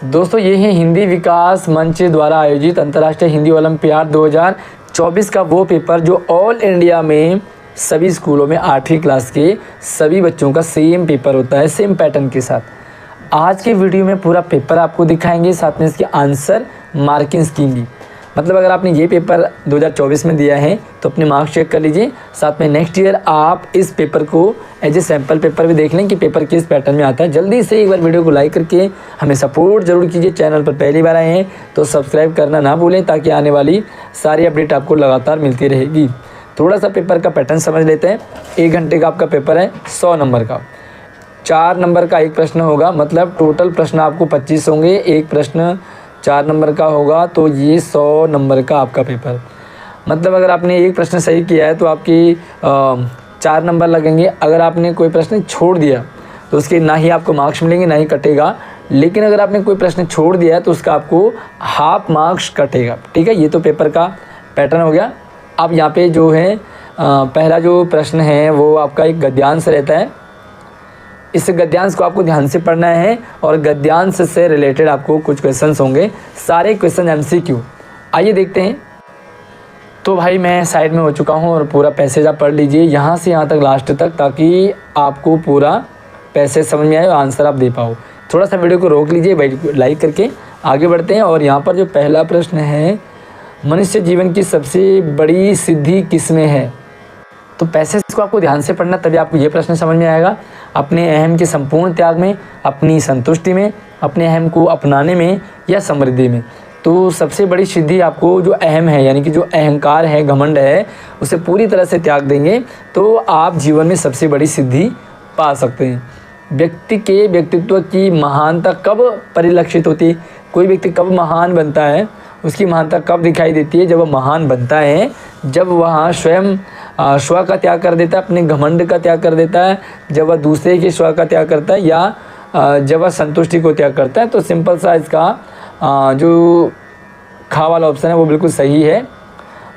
दोस्तों ये है हिंदी विकास मंच द्वारा आयोजित अंतर्राष्ट्रीय हिंदी ओलंपियाड 2024 का वो पेपर जो ऑल इंडिया में सभी स्कूलों में 8वीं क्लास के सभी बच्चों का सेम पेपर होता है, सेम पैटर्न के साथ। आज के वीडियो में पूरा पेपर आपको दिखाएंगे, साथ में इसके आंसर मार्किंग स्कीम भी। मतलब अगर आपने ये पेपर 2024 में दिया है तो अपने मार्क्स चेक कर लीजिए, साथ में नेक्स्ट ईयर आप इस पेपर को एज ए सैम्पल पेपर भी देख लें कि पेपर किस पैटर्न में आता है। जल्दी से एक बार वीडियो को लाइक करके हमें सपोर्ट जरूर कीजिए। चैनल पर पहली बार आए हैं तो सब्सक्राइब करना ना भूलें, ताकि आने वाली सारी अपडेट आपको लगातार मिलती रहेगी। थोड़ा सा पेपर का पैटर्न समझ लेते हैं। 1 घंटे का आपका पेपर है, 100 नंबर का। 4 नंबर का एक प्रश्न होगा, मतलब टोटल प्रश्न आपको 25 होंगे। एक प्रश्न 4 नंबर का होगा, तो ये 100 नंबर का आपका पेपर। मतलब अगर आपने एक प्रश्न सही किया है तो आपकी 4 नंबर लगेंगे। अगर आपने कोई प्रश्न छोड़ दिया तो उसके ना ही आपको मार्क्स मिलेंगे, ना ही कटेगा। लेकिन अगर आपने कोई प्रश्न छोड़ दिया है तो उसका आपको हाफ मार्क्स कटेगा। ठीक है, ये तो पेपर का पैटर्न हो गया। अब यहाँ पे जो है पहला जो प्रश्न है वो आपका एक गद्यांश रहता है। इस गद्यांश को आपको ध्यान से पढ़ना है और गद्यांश से रिलेटेड आपको कुछ क्वेश्चंस होंगे, सारे क्वेश्चन एमसीक्यू। आइए देखते हैं। तो भाई मैं साइड में हो चुका हूँ और पूरा पैसेज आप पढ़ लीजिए यहाँ से यहाँ तक, लास्ट तक, ताकि आपको पूरा पैसेज समझ में आए और आंसर आप दे पाओ। थोड़ा सा वीडियो को रोक लीजिए, लाइक करके आगे बढ़ते हैं। और यहाँ पर जो पहला प्रश्न है, मनुष्य जीवन की सबसे बड़ी सिद्धि किसमें है? तो पैसेज को आपको ध्यान से पढ़ना, तभी आपको ये प्रश्न समझ में आएगा। अपने अहम के संपूर्ण त्याग में, अपनी संतुष्टि में, अपने अहम को अपनाने में या समृद्धि में। तो सबसे बड़ी सिद्धि आपको जो अहम है, यानी कि जो अहंकार है, घमंड है, उसे पूरी तरह से त्याग देंगे तो आप जीवन में सबसे बड़ी सिद्धि पा सकते हैं। व्यक्ति के व्यक्तित्व की महानता कब परिलक्षित होती है? कोई व्यक्ति कब महान बनता है, उसकी महानता कब दिखाई देती है? जब वह महान बनता है, जब वह स्वयं स्व का त्याग कर देता है, अपने घमंड का त्याग कर देता है, जब वह दूसरे के स्व का त्याग करता है, या जब वह संतुष्टि को त्याग करता है। तो सिंपल सा इसका जो खा वाला ऑप्शन है वो बिल्कुल सही है।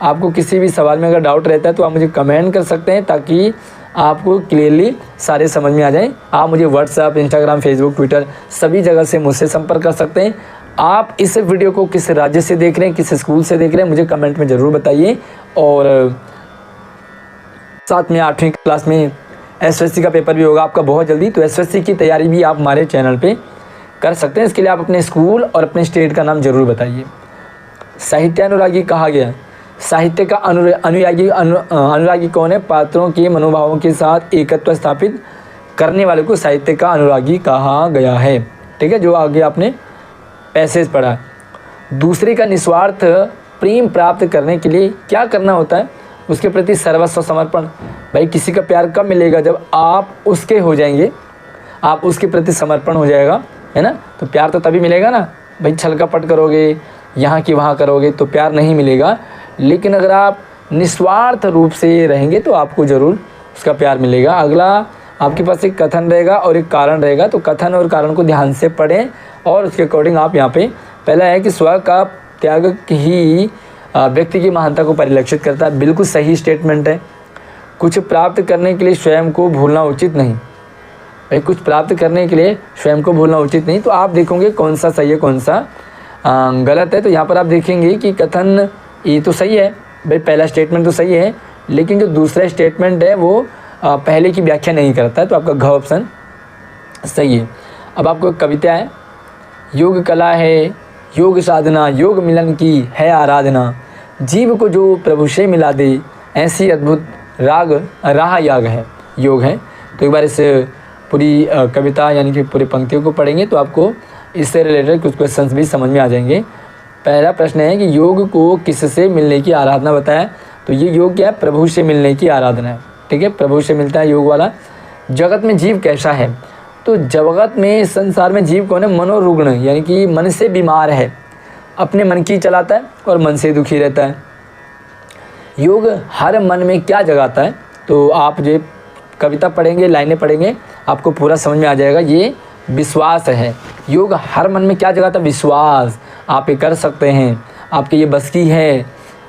आपको किसी भी सवाल में अगर डाउट रहता है तो आप मुझे कमेंट कर सकते हैं, ताकि आपको क्लियरली सारे समझ में आ जाए। आप मुझे व्हाट्सएप, इंस्टाग्राम, फेसबुक, ट्विटर सभी जगह से मुझसे संपर्क कर सकते हैं। आप इस वीडियो को किस राज्य से देख रहे हैं, किस स्कूल से देख रहे हैं, मुझे कमेंट में ज़रूर बताइए। और साथ में 8वीं क्लास में एसएससी का पेपर भी होगा आपका बहुत जल्दी, तो एसएससी की तैयारी भी आप हमारे चैनल पे कर सकते हैं। इसके लिए आप अपने स्कूल और अपने स्टेट का नाम ज़रूर बताइए। साहित्यानुरागी कहा गया, साहित्य का अनुरागी कौन है? पात्रों के मनोभावों के साथ एकत्व स्थापित करने वाले को साहित्य का अनुरागी कहा गया है। ठीक है, जो आगे आपने पैसेज पढ़ा। दूसरे का निस्वार्थ प्रेम प्राप्त करने के लिए क्या करना होता है? उसके प्रति सर्वस्व समर्पण। भाई किसी का प्यार कब मिलेगा? जब आप उसके हो जाएंगे, आप उसके प्रति समर्पण हो जाएगा, है ना? तो प्यार तो तभी मिलेगा ना। भाई छल कपट करोगे, यहाँ की वहाँ करोगे तो प्यार नहीं मिलेगा। लेकिन अगर आप निस्वार्थ रूप से रहेंगे तो आपको ज़रूर उसका प्यार मिलेगा। अगला आपके पास एक कथन रहेगा और एक कारण रहेगा, तो कथन और कारण को ध्यान से पढ़ें और उसके अकॉर्डिंग आप यहाँ पे, पहला है कि स्व का त्याग ही व्यक्ति की महानता को परिलक्षित करता है। बिल्कुल सही स्टेटमेंट है। कुछ प्राप्त करने के लिए स्वयं को भूलना उचित नहीं। भाई कुछ प्राप्त करने के लिए स्वयं को भूलना उचित नहीं। तो आप देखोगे कौन सा सही है, कौन सा गलत है। तो यहाँ पर आप देखेंगे कि कथन ये तो सही है, भाई पहला स्टेटमेंट तो सही है, लेकिन जो दूसरा स्टेटमेंट है वो पहले की व्याख्या नहीं करता है, तो आपका घ ऑप्शन सही है। अब आपको एक कविता है, योग कला है, योग साधना, योग मिलन की है आराधना, जीव को जो प्रभु से मिला दे, ऐसी अद्भुत राह याग है, योग है। तो एक बार इस पूरी कविता यानी कि पूरी पंक्तियों को पढ़ेंगे तो आपको इससे रिलेटेड कुछ क्वेश्चंस भी समझ में आ जाएंगे। पहला प्रश्न है कि योग को किससे मिलने की आराधना बताया? तो ये योग क्या है? प्रभु से मिलने की आराधना है। ठीक है, प्रभु से मिलता है योग वाला। जगत में जीव कैसा है? तो जगत में, संसार में जीव कौन है? मनोरुग्ण, यानी कि मन से बीमार है, अपने मन की चलाता है और मन से दुखी रहता है। योग हर मन में क्या जगाता है? तो आप जो कविता पढ़ेंगे, लाइनें पढ़ेंगे, आपको पूरा समझ में आ जाएगा। ये विश्वास है। योग हर मन में क्या जगाता है? विश्वास। आप ये कर सकते हैं, आपके ये बस की है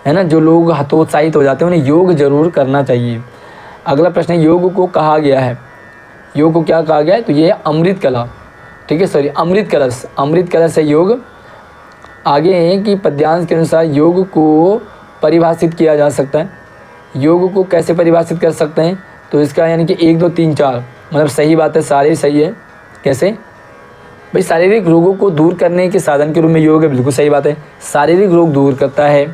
ना। जो लोग हतोत्साहित हो जाते हैं उन्हें योग जरूर करना चाहिए। अगला प्रश्न है, योग को कहा गया है, योग को क्या कहा गया है? तो ये अमृत कला। ठीक है, सॉरी अमृत कलश, अमृत कलश है योग। आगे है कि पद्यांश के अनुसार योग को परिभाषित किया जा सकता है। योग को कैसे परिभाषित कर सकते हैं, तो इसका यानी कि 1 2 3 4 मतलब सही बात है, सारे सही है। कैसे भाई, शारीरिक रोगों को दूर करने के साधन के रूप में योग है, बिल्कुल सही बात है। शारीरिक रोग दूर करता है।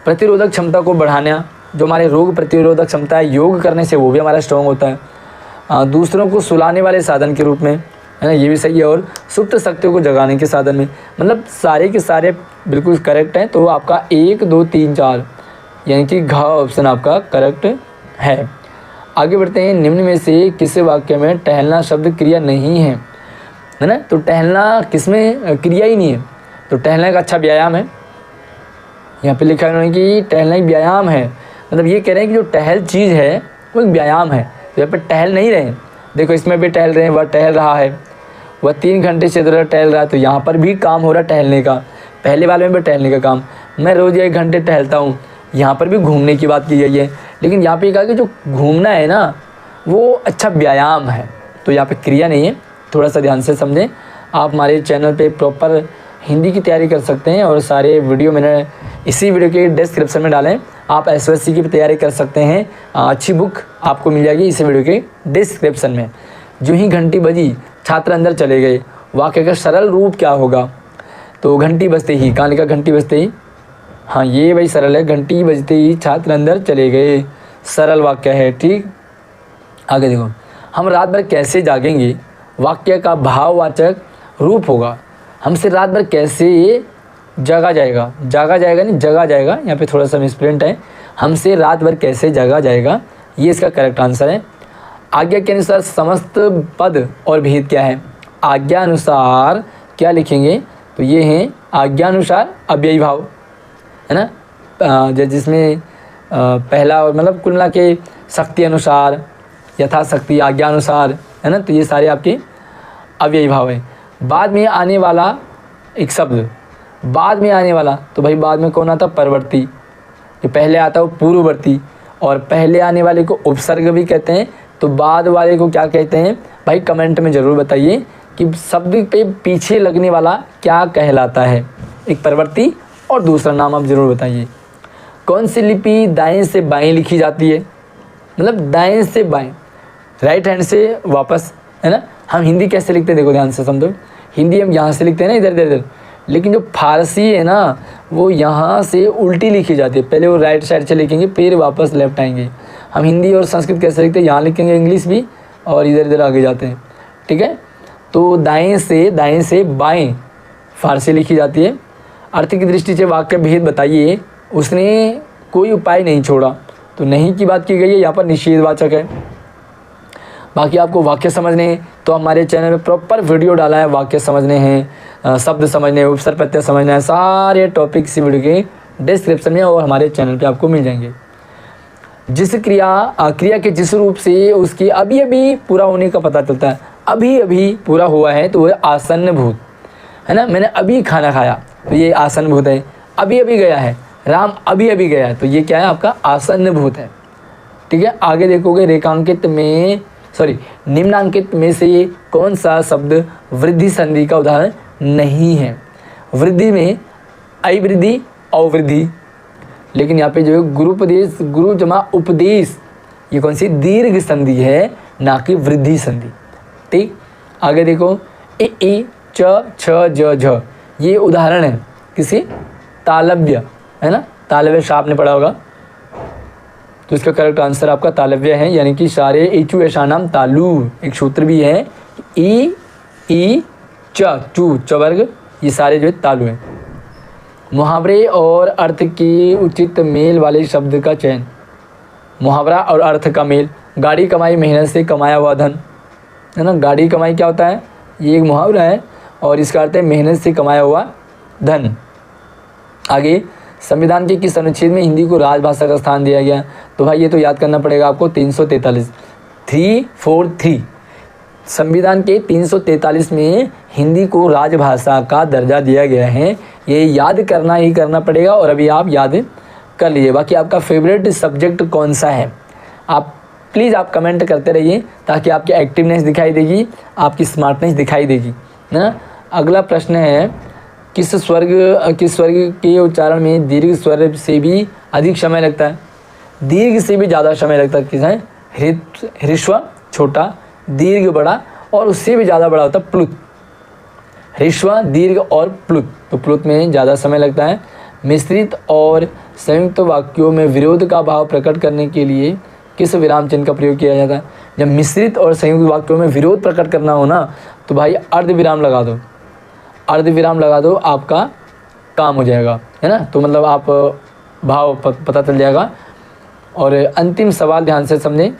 प्रतिरोधक क्षमता को बढ़ाना, जो हमारे रोग प्रतिरोधक क्षमता है योग करने से वो भी हमारा स्ट्रॉन्ग होता है। दूसरों को सुलाने वाले साधन के रूप में, है ना, ये भी सही है। और सुप्त शक्तियों को जगाने के साधन में, मतलब सारे के सारे बिल्कुल करेक्ट हैं। तो आपका 1 2 3 4 यानी कि घ ऑप्शन आपका करेक्ट है। आगे बढ़ते हैं, निम्न में से किस वाक्य में टहलना शब्द क्रिया नहीं है ना। तो टहलना किसमें क्रिया ही नहीं है, तो टहलना एक अच्छा व्यायाम है। यहाँ पे लिखा है कि टहलना एक व्यायाम है, मतलब ये कह रहे हैं कि जो टहल चीज़ है वो एक व्यायाम है। तो यहाँ पे टहल नहीं रहे, देखो इसमें भी टहल रहे हैं, वह टहल रहा है, वह 3 घंटे से ज़्यादा टहल रहा है। तो यहाँ पर भी काम हो रहा है टहलने का, पहले वाले में भी टहलने का काम। मैं रोज़ 1 घंटे टहलता हूँ, यहाँ पर भी घूमने की बात की गई है। लेकिन यहाँ पे कहा कि जो घूमना है ना वो अच्छा व्यायाम है, तो यहाँ पे क्रिया नहीं है। थोड़ा सा ध्यान से समझें। आप हमारे चैनल पे प्रॉपर हिंदी की तैयारी कर सकते हैं, और सारे वीडियो मैंने इसी वीडियो के डिस्क्रिप्शन में डालें। आप एसओएससी की तैयारी कर सकते हैं, अच्छी बुक आपको मिल जाएगी इसी वीडियो के डिस्क्रिप्शन में। जो ही घंटी बजी छात्र अंदर चले गए, वाक्य का सरल रूप क्या होगा, तो घंटी बजते ही, कहाँ लिखा घंटी बजते ही, हाँ ये भाई सरल है, घंटी बजते ही छात्र अंदर चले गए, सरल वाक्य है। ठीक, आगे देखो, हम रात भर कैसे जागेंगे, वाक्य का भाववाचक रूप होगा। हमसे रात भर कैसे जगा जाएगा, जागा जाएगा नहीं जगा जाएगा, यहाँ पे थोड़ा सा मिसप्रिंट है। हमसे रात भर कैसे जगा जाएगा, ये इसका करेक्ट आंसर है। आज्ञा के अनुसार समस्त पद और भेद क्या है, आज्ञा अनुसार क्या लिखेंगे, तो ये हैं आज्ञानुसार अव्ययी भाव, है ना, जिसमें पहला और मतलब कुल मिला के शक्ति अनुसार, यथाशक्ति, आज्ञानुसार, है ना, तो ये सारे आपके अव्ययी भाव है। बाद में आने वाला एक शब्द, बाद में आने वाला, तो भाई बाद में कौन आता, परवर्ती। जो पहले आता है वो पूर्ववर्ती, और पहले आने वाले को उपसर्ग भी कहते हैं। तो बाद वाले को क्या कहते हैं भाई, कमेंट में ज़रूर बताइए कि शब्द पे पीछे लगने वाला क्या कहलाता है। एक परवर्ती और दूसरा नाम आप ज़रूर बताइए। कौन सी लिपि दाएं से बाएं लिखी जाती है, मतलब दाएं से बाएं, राइट हैंड से वापस, है ना। हम हिंदी कैसे लिखते हैं, देखो ध्यान से समझो। हिंदी हम यहाँ से लिखते हैं ना, इधर इधर इधर, लेकिन जो फारसी है ना वो यहाँ से उल्टी लिखी जाती है। पहले वो राइट साइड से लिखेंगे, फिर वापस लेफ्ट आएंगे। हम हिंदी और संस्कृत कैसे लिखते हैं, यहाँ लिखेंगे इंग्लिश भी, और इधर इधर आगे जाते हैं। ठीक है, तो दाएं से बाएं फारसी लिखी जाती है। अर्थ की दृष्टि से वाक्य भेद बताइए, उसने कोई उपाय नहीं छोड़ा, तो नहीं की बात की गई है, यहाँ पर निषेधवाचक है। बाकी आपको वाक्य समझने हैं तो हमारे चैनल में प्रॉपर वीडियो डाला है, वाक्य समझने हैं, शब्द समझने हैं, उपसर्ग प्रत्यय समझना है, सारे टॉपिक इसी वीडियो के डिस्क्रिप्शन में और हमारे चैनल पे आपको मिल जाएंगे। जिस क्रिया के जिस रूप से उसकी अभी अभी पूरा होने का पता चलता है, अभी अभी पूरा हुआ है तो वह आसन्न भूत, है ना। मैंने अभी खाना खाया तो ये आसन्न भूत है। अभी अभी गया है, राम अभी अभी गया है, तो ये क्या है आपका आसन्न भूत है। ठीक है, आगे देखोगे रेखांकित में निम्नांकित में से कौन सा शब्द वृद्धि संधि का उदाहरण नहीं है। वृद्धि में अवृद्धि, अवृद्धि, लेकिन यहाँ पे जो है गुरुपदेश, गुरु जमा उपदेश, ये कौन सी दीर्घ संधि है, ना कि वृद्धि संधि। ठीक, आगे देखो इ च छ ज झ, ये उदाहरण है किसी तालव्य, है ना, तालव्य शाप ने पढ़ा होगा, तो इसका करेक्ट आंसर आपका तालव्य है, यानी कि सारे इचु ऐसा नाम तालु, एक सूत्र भी है ई च चू चवर्ग, ये सारे जो है तालु हैं। मुहावरे और अर्थ की उचित मेल वाले शब्द का चयन, मुहावरा और अर्थ का मेल, गाड़ी कमाई मेहनत से कमाया हुआ धन, है ना। गाड़ी कमाई क्या होता है, ये एक मुहावरा है और इसका अर्थ है मेहनत से कमाया हुआ धन। आगे संविधान के किस अनुच्छेद में हिंदी को राजभाषा का स्थान दिया गया, तो भाई ये तो याद करना पड़ेगा आपको, 343 343 संविधान के 343 में हिंदी को राजभाषा का दर्जा दिया गया है। ये याद करना ही करना पड़ेगा और अभी आप याद कर लीजिए। बाकी आपका फेवरेट सब्जेक्ट कौन सा है, आप प्लीज़ आप कमेंट करते रहिए ताकि आपकी एक्टिवनेस दिखाई देगी, आपकी स्मार्टनेस दिखाई देगी, है ना। अगला प्रश्न है, किस स्वर्ग के उच्चारण में दीर्घ स्वर से भी अधिक समय लगता है? दीर्घ से भी ज़्यादा समय लगता है किस है? ह्रस्व छोटा, दीर्घ बड़ा, और उससे भी ज़्यादा बड़ा होता है प्लुत। ह्रस्व, दीर्घ और प्लुत, तो प्लुत में ज़्यादा समय लगता है। मिश्रित और संयुक्त वाक्यों में विरोध का भाव प्रकट करने के लिए किस विराम चिन्ह का प्रयोग किया जाता है? जब मिश्रित और संयुक्त वाक्यों में विरोध प्रकट करना हो ना, तो भाई अर्ध विराम लगा दो, अर्ध विराम लगा दो, आपका काम हो जाएगा, है ना। तो मतलब आप भाव पता चल जाएगा। और अंतिम सवाल ध्यान से समझें,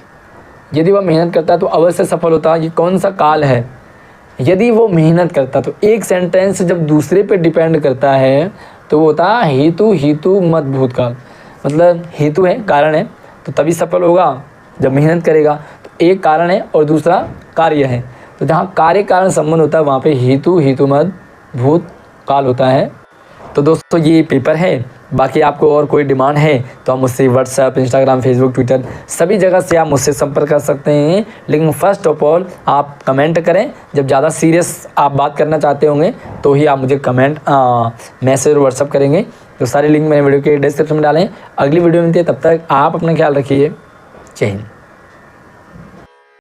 यदि वह मेहनत करता है तो अवश्य सफल होता है, ये कौन सा काल है? यदि वो मेहनत करता, तो एक सेंटेंस जब दूसरे पे डिपेंड करता है तो वो होता है हेतु मत भूतकाल। मतलब हेतु है, कारण है, तो तभी सफल होगा जब मेहनत करेगा। तो एक कारण है और दूसरा कार्य है, तो जहाँ कार्य कारण संबंध होता है वहाँ पे हेतु मत भूतकाल होता है। तो दोस्तों ये पेपर है। बाकी आपको और कोई डिमांड है तो आप मुझसे व्हाट्सएप, इंस्टाग्राम, फेसबुक, ट्विटर सभी जगह से आप मुझसे संपर्क कर सकते हैं। लेकिन फर्स्ट ऑफ ऑल आप कमेंट करें। जब ज़्यादा सीरियस आप बात करना चाहते होंगे तो ही आप मुझे कमेंट, मैसेज और व्हाट्सएप करेंगे। तो सारे लिंक मैंने वीडियो के डिस्क्रिप्शन में डालें। अगली वीडियो में मिलती है, तब तक आप अपना ख्याल रखिए। जय हिंद।